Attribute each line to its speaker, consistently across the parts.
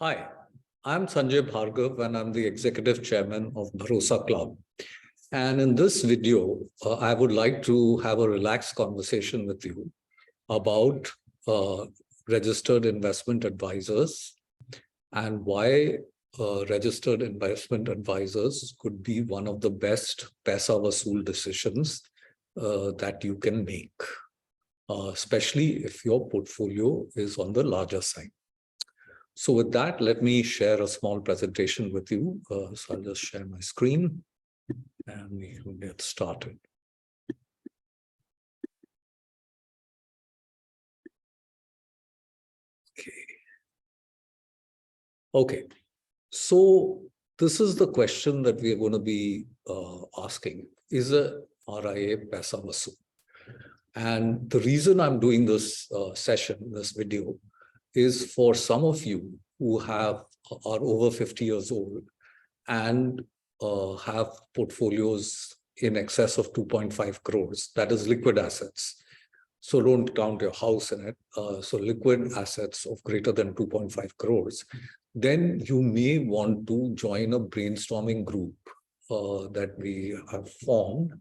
Speaker 1: Hi, I'm Sanjay Bhargav and I'm the Executive Chairman of Bharosa Club. And in this video, I would like to have a relaxed conversation with you about registered investment advisors and why registered investment advisors could be one of the best Paisa Vasool decisions that you can make, especially if your portfolio is on the larger side. So with that, let me share a small presentation with you. So I'll just share my screen and we will get started. Okay. So this is the question that we are going to be asking. Is a RIA Paisa Vasool? And the reason I'm doing this session, this video, is for some of you who are over 50 years old and have portfolios in excess of 2.5 crores, that is liquid assets. So don't count your house in it. So liquid assets of greater than 2.5 crores, then you may want to join a brainstorming group that we have formed,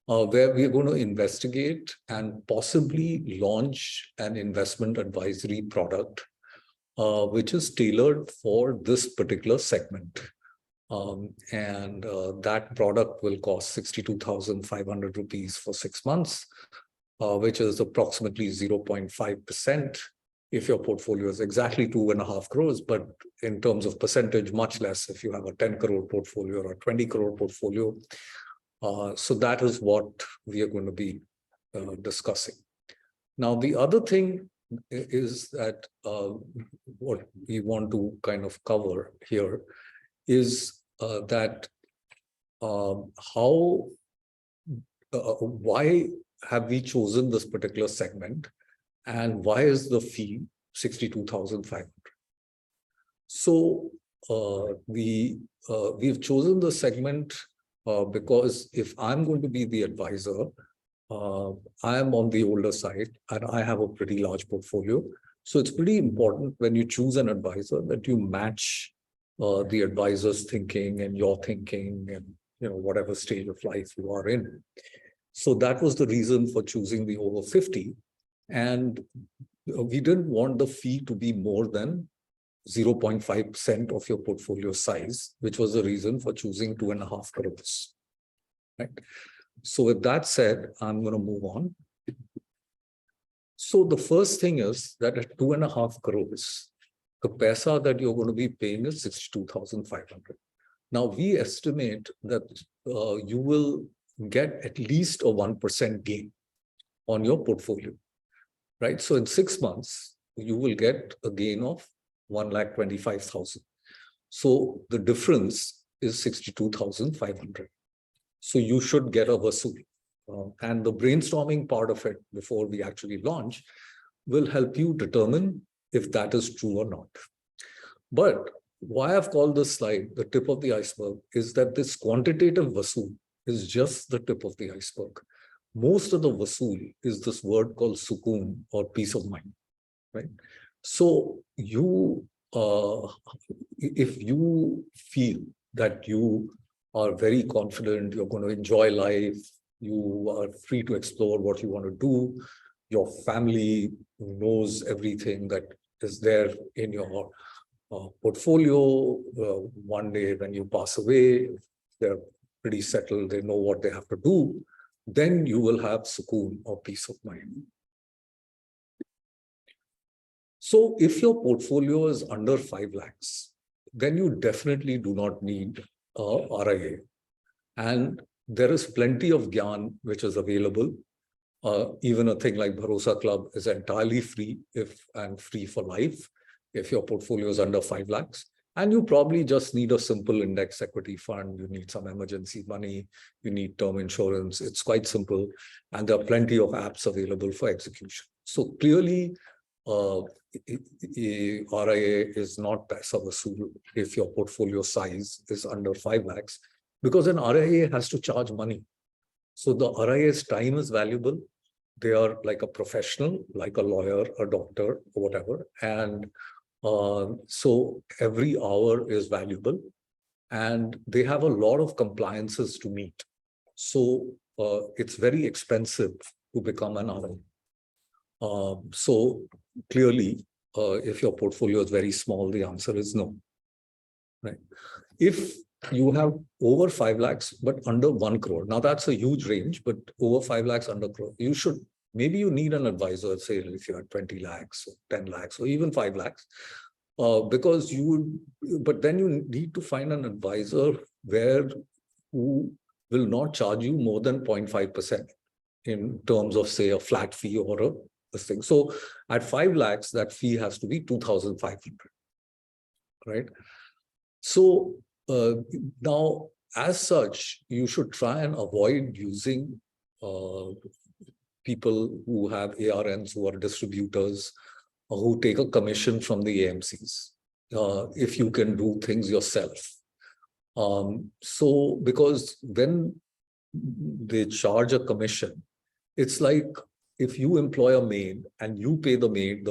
Speaker 1: where we're going to investigate and possibly launch an investment advisory product, which is tailored for this particular segment. That product will cost 62,500 rupees for 6 months, which is approximately 0.5%. If your portfolio is exactly 2.5 crores, but in terms of percentage, much less if you have a 10 crore portfolio or a 20 crore portfolio. So that is what we are going to be discussing. Now, the other thing is that what we want to kind of cover here is that why have we chosen this particular segment and why is the fee 62,500? So we've chosen the segment because if I'm going to be the advisor, I am on the older side and I have a pretty large portfolio. So it's pretty important when you choose an advisor that you match the advisor's thinking and your thinking and whatever stage of life you are in. So that was the reason for choosing the over 50. And we didn't want the fee to be more than 0.5% of your portfolio size, which was the reason for choosing 2.5 crores. Right? So with that said, I'm going to move on. So the first thing is that at 2.5 crores, the paisa that you're going to be paying is 62,500. Now we estimate that you will get at least a 1% gain on your portfolio. Right? So in 6 months, you will get a gain of 1,25,000. So the difference is 62,500. So you should get a Vasool. And the brainstorming part of it before we actually launch will help you determine if that is true or not. But why I've called this slide the tip of the iceberg is that this quantitative Vasool is just the tip of the iceberg. Most of the Vasool is this word called sukoon or peace of mind, right? So you, if you feel that you are very confident, you're going to enjoy life, you are free to explore what you want to do, your family knows everything that is there in your portfolio, one day when you pass away, they're pretty settled, they know what they have to do, then you will have sukoon or peace of mind. So if your portfolio is under 5 lakhs, then you definitely do not need a RIA. And there is plenty of gyan which is available. Even a thing like Bharosa Club is entirely free and free for life if your portfolio is under 5 lakhs. And you probably just need a simple index equity fund. You need some emergency money. You need term insurance. It's quite simple. And there are plenty of apps available for execution. So clearly, RIA is not Paisa Vasool if your portfolio size is under 5 lakhs, because an RIA has to charge money. So the RIA's time is valuable. They are like a professional, like a lawyer, a doctor, or whatever. And So every hour is valuable, and they have a lot of compliances to meet. So it's very expensive to become an RIA. So clearly, if your portfolio is very small, the answer is no. Right? If you have over 5 lakhs, but under 1 crore, now that's a huge range, but over 5 lakhs, under crore, you should, maybe you need an advisor, say if you have 20 lakhs, or 10 lakhs, or even 5 lakhs, because you would, but then you need to find an advisor who will not charge you more than 0.5% in terms of, say, a flat fee or a this thing. So at 5 lakhs, that fee has to be 2,500, right? So now, as such, you should try and avoid using people who have ARNs, who are distributors, or who take a commission from the AMCs, if you can do things yourself. So because when they charge a commission, it's like if you employ a maid and you pay the maid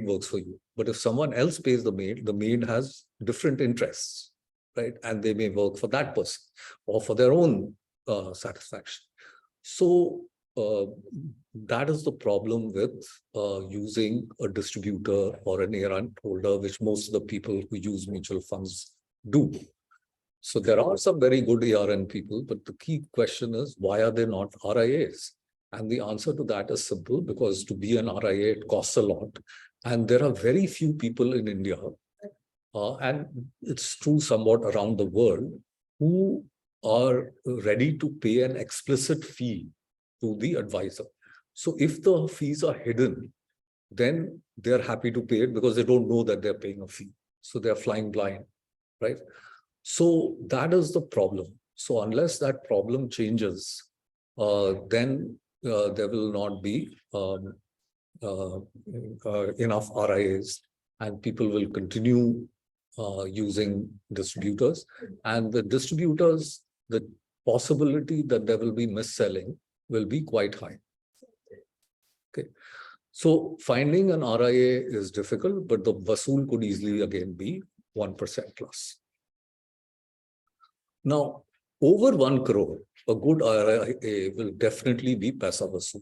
Speaker 1: works for you. But if someone else pays the maid has different interests, right? And they may work for that person or for their own satisfaction. So that is the problem with using a distributor or an ARN holder, which most of the people who use mutual funds do. So there are some very good ARN people, but the key question is, why are they not RIAs? And the answer to that is simple, because to be an RIA, it costs a lot. And there are very few people in India, and it's true somewhat around the world, who are ready to pay an explicit fee to the advisor. So if the fees are hidden, then they're happy to pay it because they don't know that they're paying a fee. So they're flying blind, right? So that is the problem. So unless that problem changes, then there will not be enough RIAs, and people will continue using distributors. And the distributors, the possibility that there will be mis-selling will be quite high. Okay. So finding an RIA is difficult, but the Vasool could easily again be 1% plus. Now, over 1 crore, a good RIA will definitely be Paisa Vasool,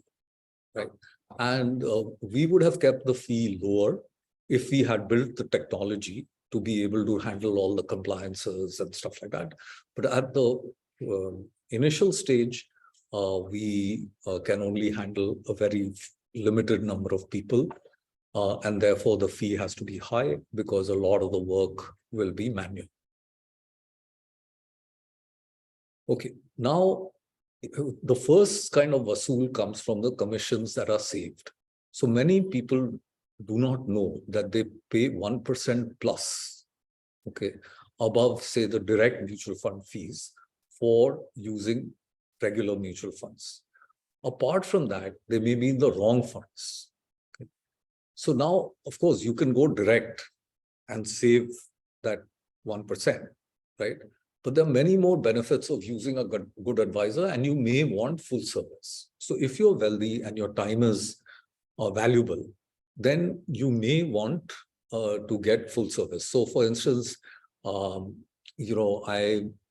Speaker 1: right? And we would have kept the fee lower if we had built the technology to be able to handle all the compliances and stuff like that. But at the initial stage, we can only handle a very limited number of people. And therefore, the fee has to be high because a lot of the work will be manual. Okay, now the first kind of Vasool comes from the commissions that are saved. So many people do not know that they pay 1% plus, okay, above, say, the direct mutual fund fees for using regular mutual funds. Apart from that, they may be in the wrong funds. Okay. So now, of course, you can go direct and save that 1%, right? But there are many more benefits of using a good advisor, and you may want full service. So if you're wealthy and your time is valuable, then you may want to get full service. So for instance, I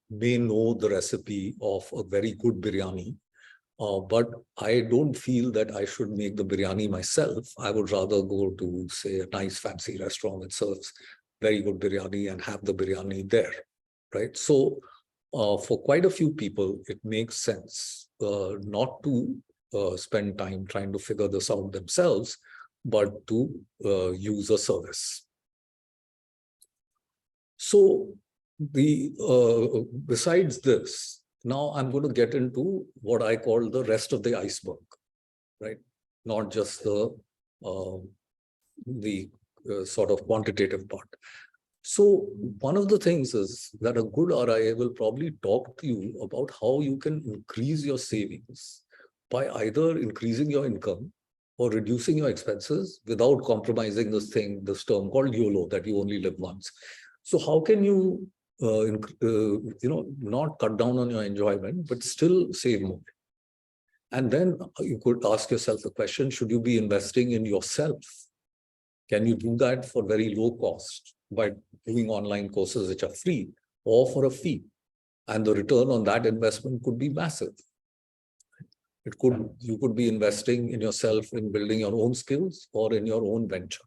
Speaker 1: may know the recipe of a very good biryani, but I don't feel that I should make the biryani myself. I would rather go to, say, a nice fancy restaurant that serves very good biryani and have the biryani there. Right. So for quite a few people, it makes sense not to spend time trying to figure this out themselves, but to use a service. So besides this, now I'm going to get into what I call the rest of the iceberg, right? Not just the sort of quantitative part. So one of the things is that a good RIA will probably talk to you about how you can increase your savings by either increasing your income or reducing your expenses without compromising this term called YOLO, that you only live once. So how can you, not cut down on your enjoyment, but still save more? And then you could ask yourself the question, should you be investing in yourself? Can you do that for very low cost by doing online courses which are free or for a fee? And the return on that investment could be massive. You could be investing in yourself in building your own skills or in your own venture.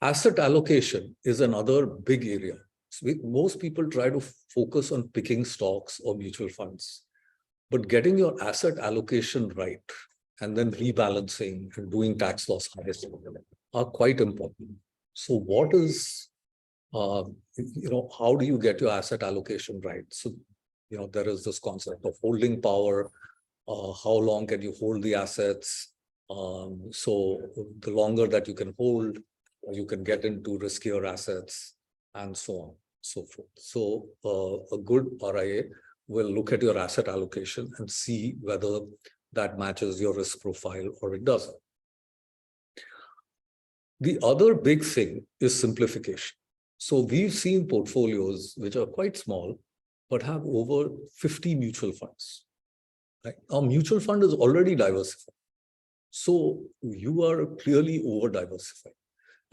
Speaker 1: Asset allocation is another big area. Most people try to focus on picking stocks or mutual funds, but getting your asset allocation right and then rebalancing and doing tax loss harvesting are quite important. So what is, how do you get your asset allocation right? So, there is this concept of holding power. How long can you hold the assets? So the longer that you can hold, you can get into riskier assets and so on, so forth. So a good RIA will look at your asset allocation and see whether that matches your risk profile or it doesn't. The other big thing is simplification. So we've seen portfolios which are quite small, but have over 50 mutual funds. Right? Our mutual fund is already diversified. So you are clearly over-diversified.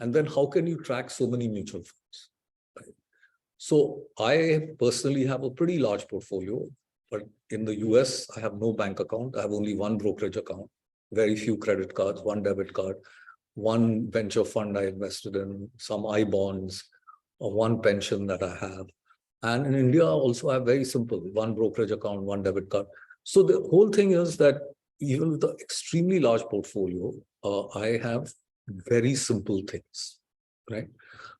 Speaker 1: And then how can you track so many mutual funds? Right? So I personally have a pretty large portfolio, but in the US, I have no bank account. I have only one brokerage account, very few credit cards, one debit card, one venture fund I invested in, some I-bonds, or one pension that I have. And in India, also I have very simple, one brokerage account, one debit card. So the whole thing is that even with the extremely large portfolio, I have very simple things, right?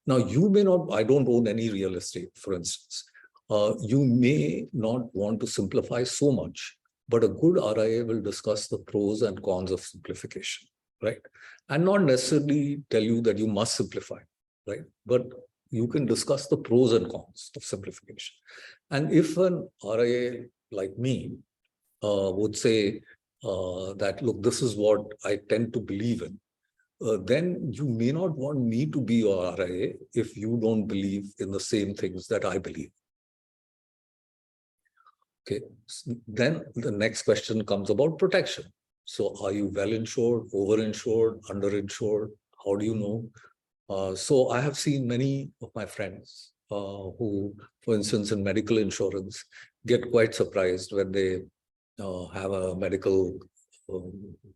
Speaker 1: Now, you may not, I don't own any real estate, for instance. You may not want to simplify so much, but a good RIA will discuss the pros and cons of simplification, right? And not necessarily tell you that you must simplify, right? But you can discuss the pros and cons of simplification. And if an RIA like me would say that, look, this is what I tend to believe in, then you may not want me to be your RIA if you don't believe in the same things that I believe. Okay, then the next question comes about protection. So are you well insured, over-insured, under-insured? How do you know? So I have seen many of my friends who, for instance, in medical insurance, get quite surprised when they have a medical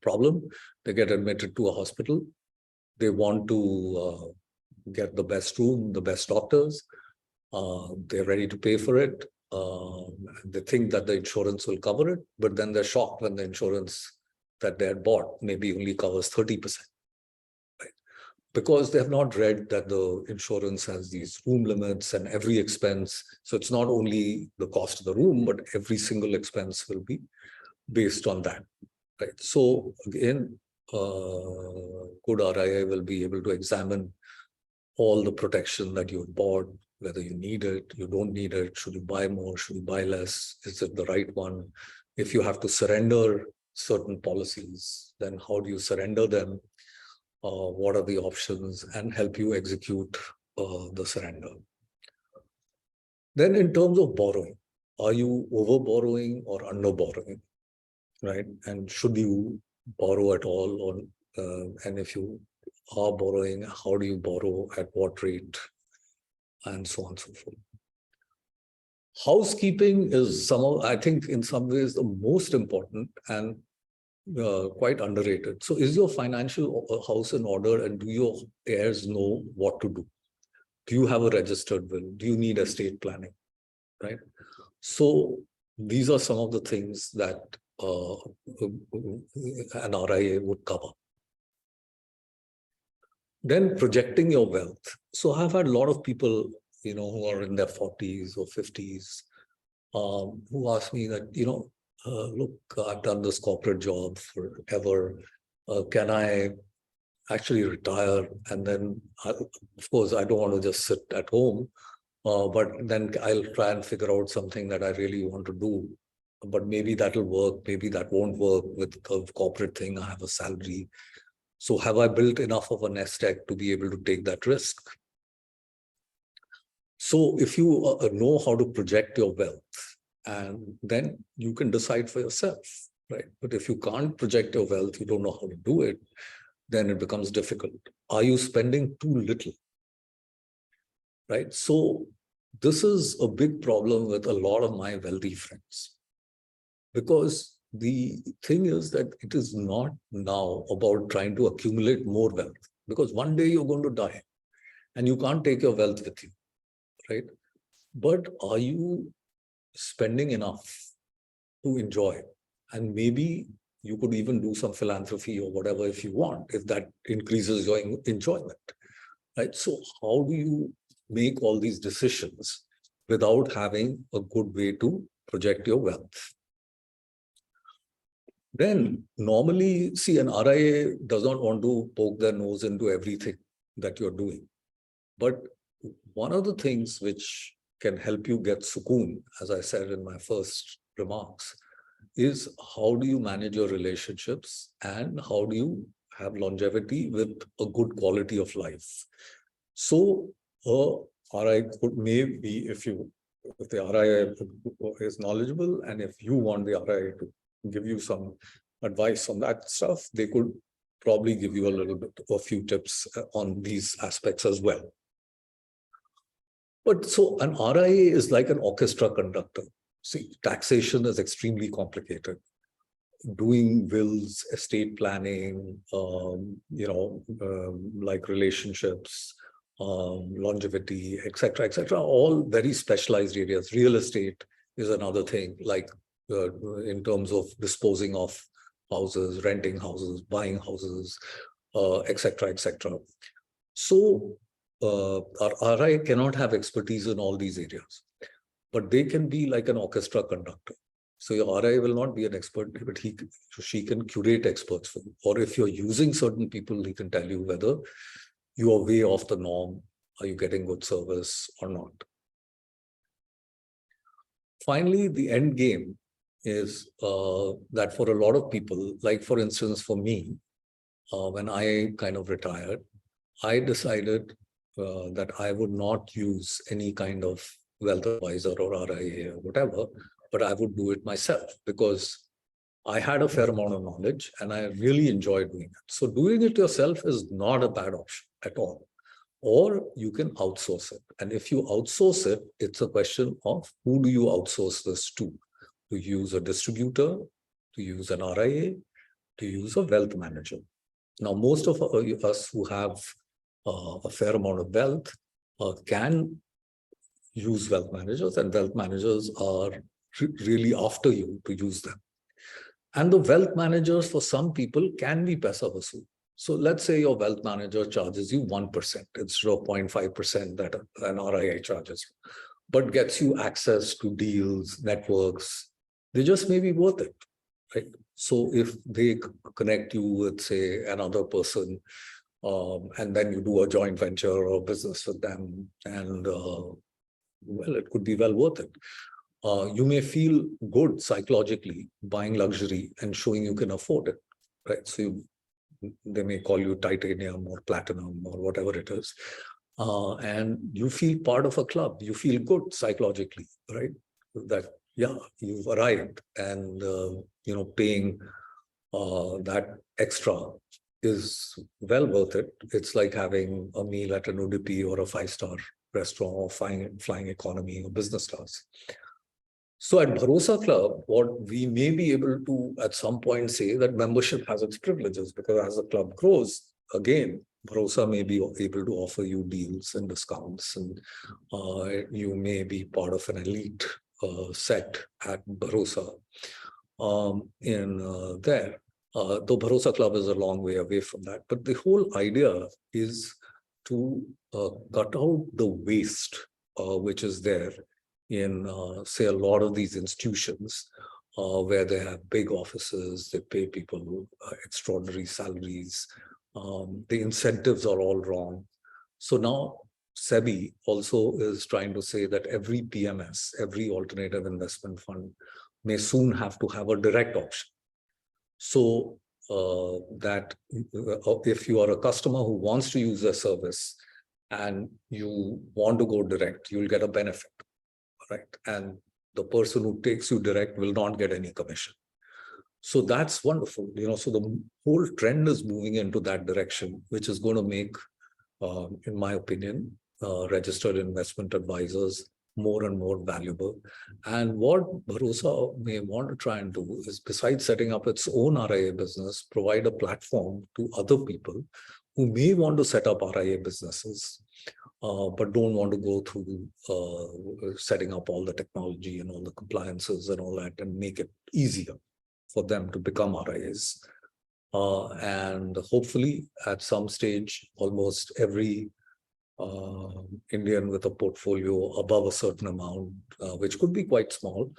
Speaker 1: problem. They get admitted to a hospital. They want to get the best room, the best doctors. They're ready to pay for it. They think that the insurance will cover it, but then they're shocked when the insurance that they had bought maybe only covers 30%. Right? Because they have not read that the insurance has these room limits and every expense. So it's not only the cost of the room, but every single expense will be based on that. Right? So again, good RIA will be able to examine all the protection that you've bought, whether you need it, you don't need it, should you buy more, should you buy less, is it the right one? If you have to surrender certain policies, then how do you surrender them? What are the options, and help you execute the surrender. Then in terms of borrowing, are you over borrowing or under borrowing, right? And should you borrow at all? Or, and if you are borrowing, how do you borrow, at what rate, and so on and so forth. Housekeeping is I think in some ways the most important and quite underrated. So is your financial house in order, and do your heirs know what to do? Do you have a registered will? Do you need estate planning, right? So these are some of the things that an RIA would cover. Then projecting your wealth. So I've had a lot of people, who are in their 40s or 50s, who ask me that, look, I've done this corporate job forever. Can I actually retire? And then, of course, I don't want to just sit at home, but then I'll try and figure out something that I really want to do. But maybe that'll work, maybe that won't work with the corporate thing. I have a salary. So have I built enough of a nest egg to be able to take that risk? So if you know how to project your wealth, and then you can decide for yourself, right? But if you can't project your wealth, you don't know how to do it, then it becomes difficult. Are you spending too little? Right? So this is a big problem with a lot of my wealthy friends. Because the thing is that it is not now about trying to accumulate more wealth. Because one day you're going to die and you can't take your wealth with you, right? But are you spending enough to enjoy? And maybe you could even do some philanthropy or whatever if you want, if that increases your enjoyment, right? So how do you make all these decisions without having a good way to project your wealth? Then normally, see, an RIA does not want to poke their nose into everything that you're doing. But one of the things which can help you get sukoon, as I said in my first remarks, is how do you manage your relationships and how do you have longevity with a good quality of life. So RIA could maybe, if the RIA is knowledgeable and if you want the RIA to give you some advice on that stuff, they could probably give you a few tips on these aspects as well. But so an RIA is like an orchestra conductor. See, taxation is extremely complicated. Doing wills, estate planning, like relationships, longevity, etc., all very specialized areas. Real estate is another thing, like in terms of disposing of houses, renting houses, buying houses, etc. So our RIA cannot have expertise in all these areas, but they can be like an orchestra conductor. So your RIA will not be an expert, but she can curate experts for you. Or if you're using certain people, he can tell you whether you are way off the norm, are you getting good service or not. Finally, the end game is that for a lot of people, like for instance, for me, when I kind of retired, I decided that I would not use any kind of wealth advisor or RIA or whatever, but I would do it myself because I had a fair amount of knowledge and I really enjoyed doing it. So doing it yourself is not a bad option at all. Or you can outsource it. And if you outsource it, it's a question of who do you outsource this to? To use a distributor, to use an RIA, to use a wealth manager. Now, most of us who have a fair amount of wealth can use wealth managers, and wealth managers are really after you to use them. And the wealth managers for some people can be Paisa Vasool. So let's say your wealth manager charges you 1% instead of 0.5% that an RIA charges, but gets you access to deals, networks. They just may be worth it, right? So if they connect you with, say, another person, and then you do a joint venture or business with them, and well, it could be well worth it. You may feel good psychologically buying luxury and showing you can afford it, right? So they may call you titanium or platinum or whatever it is. And you feel part of a club. You feel good psychologically, right? That, yeah, you've arrived, and, paying that extra is well worth it. It's like having a meal at an Udupi or a 5-star restaurant or flying economy or business class. So at Bharosa Club, what we may be able to at some point say that membership has its privileges, because as the club grows, again, Bharosa may be able to offer you deals and discounts, and you may be part of an elite set at Bharosa there. Though Bharosa Club is a long way away from that. But the whole idea is to cut out the waste which is there in, say, a lot of these institutions where they have big offices, they pay people extraordinary salaries, the incentives are all wrong. So now SEBI also is trying to say that every PMS, every alternative investment fund, may soon have to have a direct option. So that if you are a customer who wants to use a service and you want to go direct, you'll get a benefit, right? And the person who takes you direct will not get any commission. So that's wonderful. So the whole trend is moving into that direction, which is going to make, in my opinion, registered investment advisors more and more valuable. And what Bharosa may want to try and do is, besides setting up its own RIA business, provide a platform to other people who may want to set up RIA businesses, but don't want to go through setting up all the technology and all the compliances and all that, and make it easier for them to become RIAs. And hopefully at some stage, almost every Indian with a portfolio above a certain amount, which could be quite small,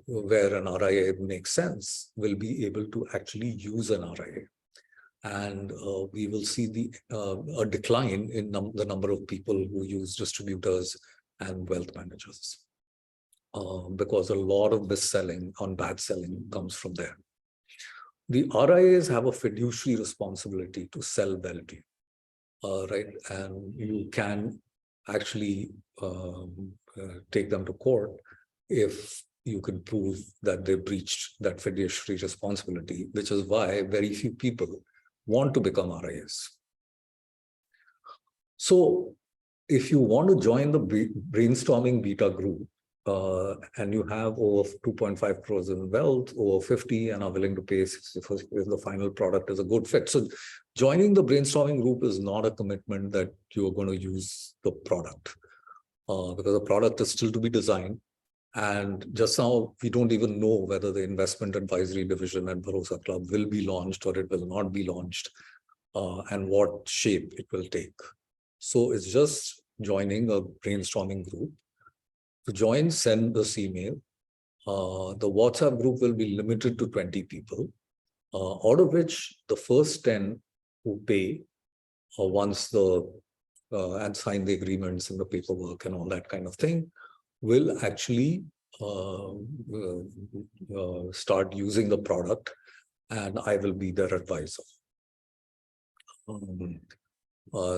Speaker 1: where an RIA makes sense, will be able to actually use an RIA. And we will see a decline in the number of people who use distributors and wealth managers, because a lot of this selling on bad selling comes from there. The RIAs have a fiduciary responsibility to sell well to you, right? And you can actually take them to court if you can prove that they breached that fiduciary responsibility, which is why very few people want to become RIAs. So if you want to join the brainstorming beta group, and you have over 2.5 crores in wealth, over 50, and are willing to pay 60 if the final product is a good fit. So joining the brainstorming group is not a commitment that you're going to use the product, because the product is still to be designed. And just now, we don't even know whether the investment advisory division at Bharosa Club will be launched or it will not be launched, and what shape it will take. So it's just joining a brainstorming group. To join, send this email. The WhatsApp group will be limited to 20 people, out of which the first 10 who pay once and sign the agreements and the paperwork and all that kind of thing will actually start using the product, and I will be their advisor.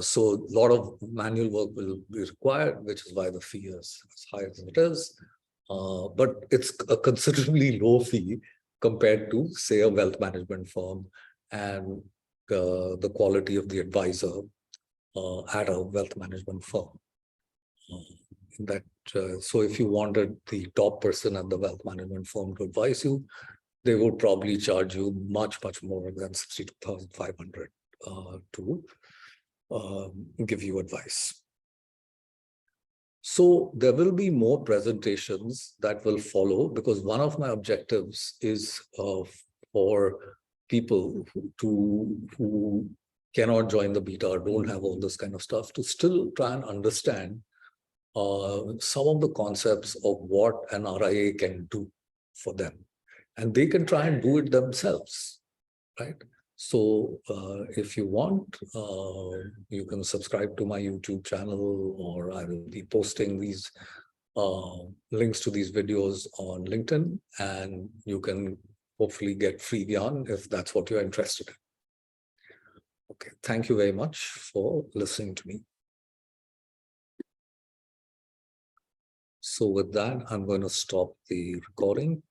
Speaker 1: So a lot of manual work will be required, which is why the fee is as high as it is. But it's a considerably low fee compared to, say, a wealth management firm and the quality of the advisor at a wealth management firm. So if you wanted the top person at the wealth management firm to advise you, they would probably charge you much, much more than 62,500 to give you advice. So there will be more presentations that will follow, because one of my objectives is for people who cannot join the beta or don't have all this kind of stuff to still try and understand some of the concepts of what an RIA can do for them. And they can try and do it themselves, right? So if you want, you can subscribe to my YouTube channel, or I will be posting these links to these videos on LinkedIn, and you can hopefully get free Gyan if that's what you're interested in. Okay, thank you very much for listening to me. So with that, I'm going to stop the recording.